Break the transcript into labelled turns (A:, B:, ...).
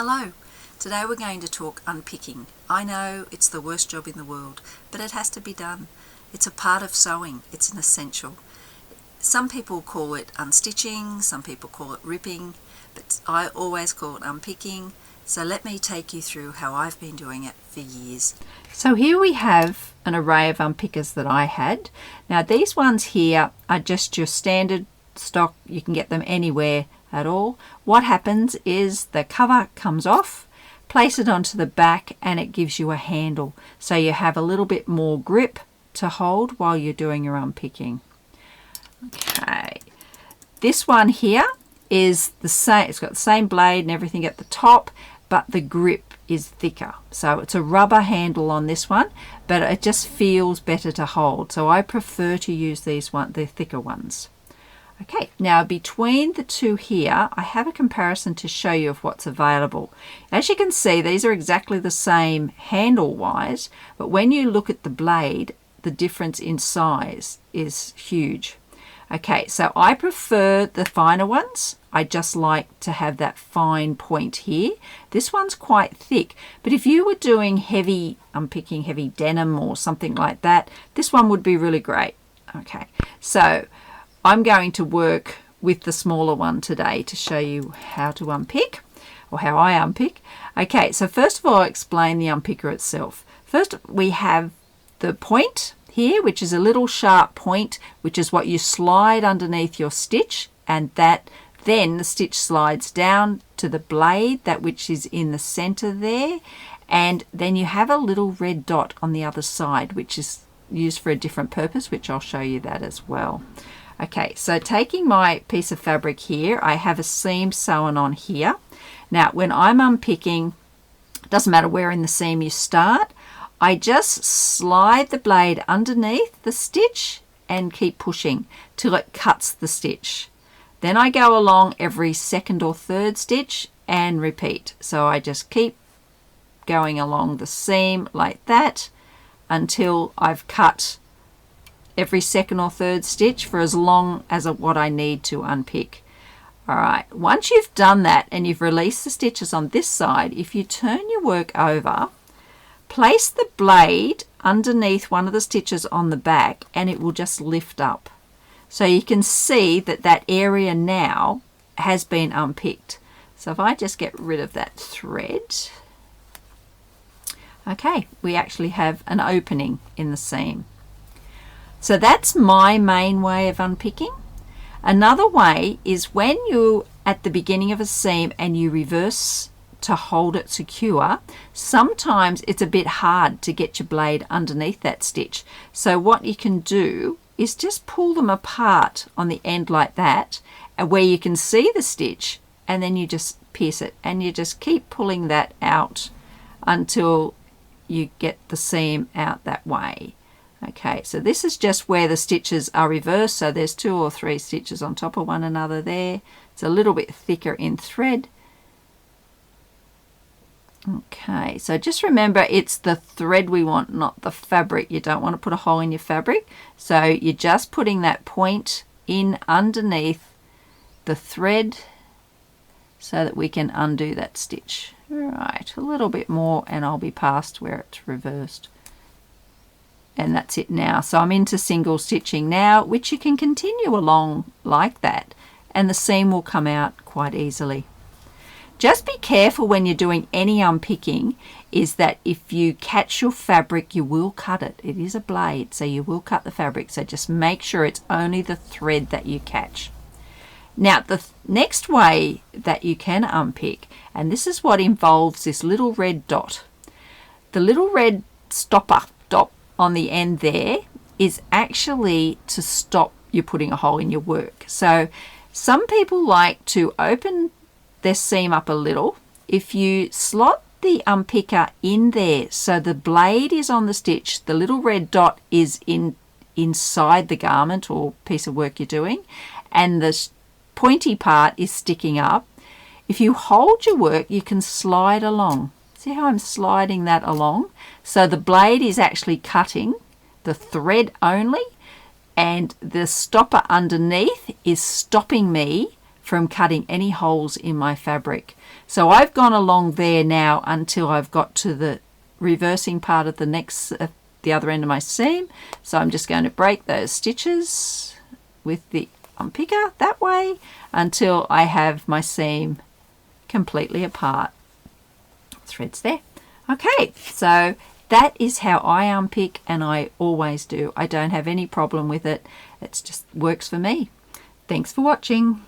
A: Hello, today we're going to talk unpicking. I know it's the worst job in the world, but it has to be done. It's a part of sewing, it's an essential. Some people call it unstitching, some people call it ripping, but I always call it unpicking. So let me take you through how I've been doing it for years.
B: So here we have an array of unpickers that I had. Now these ones here are just your standard stock. You can get them anywhere at all. What happens is the cover comes off, place it onto the back, and it gives you a handle. So you have a little bit more grip to hold while you're doing your unpicking. Okay, this one here is the same. It's got the same blade and everything at the top, but the grip is thicker. So it's a rubber handle on this one, but it just feels better to hold. So I prefer to use the thicker ones. Okay, now between the two here, I have a comparison to show you of what's available. As you can see, these are exactly the same handle-wise, but when you look at the blade, the difference in size is huge. Okay, so I prefer the finer ones. I just like to have that fine point here. This one's quite thick, but if you were doing heavy, unpicking heavy denim or something like that, this one would be really great. Okay, so I'm going to work with the smaller one today to show you how to unpick, or how I unpick. Okay, so first of all, I'll explain the unpicker itself. First, we have the point here, which is a little sharp point, which is what you slide underneath your stitch, and then the stitch slides down to the blade, that which is in the center there, and then you have a little red dot on the other side, which is used for a different purpose, which I'll show you that as well. Okay, so taking my piece of fabric here, I have a seam sewn on here. Now, when I'm unpicking, it doesn't matter where in the seam you start, I just slide the blade underneath the stitch and keep pushing till it cuts the stitch. Then I go along every second or third stitch and repeat. So I just keep going along the seam like that until I've cut every second or third stitch for as long as what I need to unpick. All right, once you've done that and you've released the stitches on this side, if you turn your work over, place the blade underneath one of the stitches on the back and it will just lift up. So you can see that that area now has been unpicked. So if I just get rid of that thread, okay, we actually have an opening in the seam. So that's my main way of unpicking. Another way is when you're at the beginning of a seam and you reverse to hold it secure, sometimes it's a bit hard to get your blade underneath that stitch. So what you can do is just pull them apart on the end like that, and where you can see the stitch, and then you just pierce it, and you just keep pulling that out until you get the seam out that way. Okay, so this is just where the stitches are reversed, so there's 2 or 3 stitches on top of one another there. It's a little bit thicker in thread. Okay, so just remember it's the thread we want, not the fabric. You don't want to put a hole in your fabric, so you're just putting that point in underneath the thread so that we can undo that stitch. All right, a little bit more and I'll be past where it's reversed. And that's it now. So I'm into single stitching now, which you can continue along like that, and the seam will come out quite easily. Just be careful when you're doing any unpicking is that if you catch your fabric, you will cut it. It is a blade, so you will cut the fabric. So just make sure it's only the thread that you catch. Now, the next way that you can unpick, and this is what involves this little red dot. The little red stopper dot on the end there is actually to stop you putting a hole in your work. So some people like to open their seam up a little. If you slot the unpicker in there so the blade is on the stitch, the little red dot is inside the garment or piece of work you're doing, and the pointy part is sticking up. If you hold your work, you can slide along. See how I'm sliding that along? So the blade is actually cutting the thread only, and the stopper underneath is stopping me from cutting any holes in my fabric. So I've gone along there now until I've got to the reversing part of the next, the other end of my seam. So I'm just going to break those stitches with the unpicker that way until I have my seam completely apart. Threads there. Okay, so that is how I unpick, and I always do. I don't have any problem with it. It just works for me. Thanks for watching.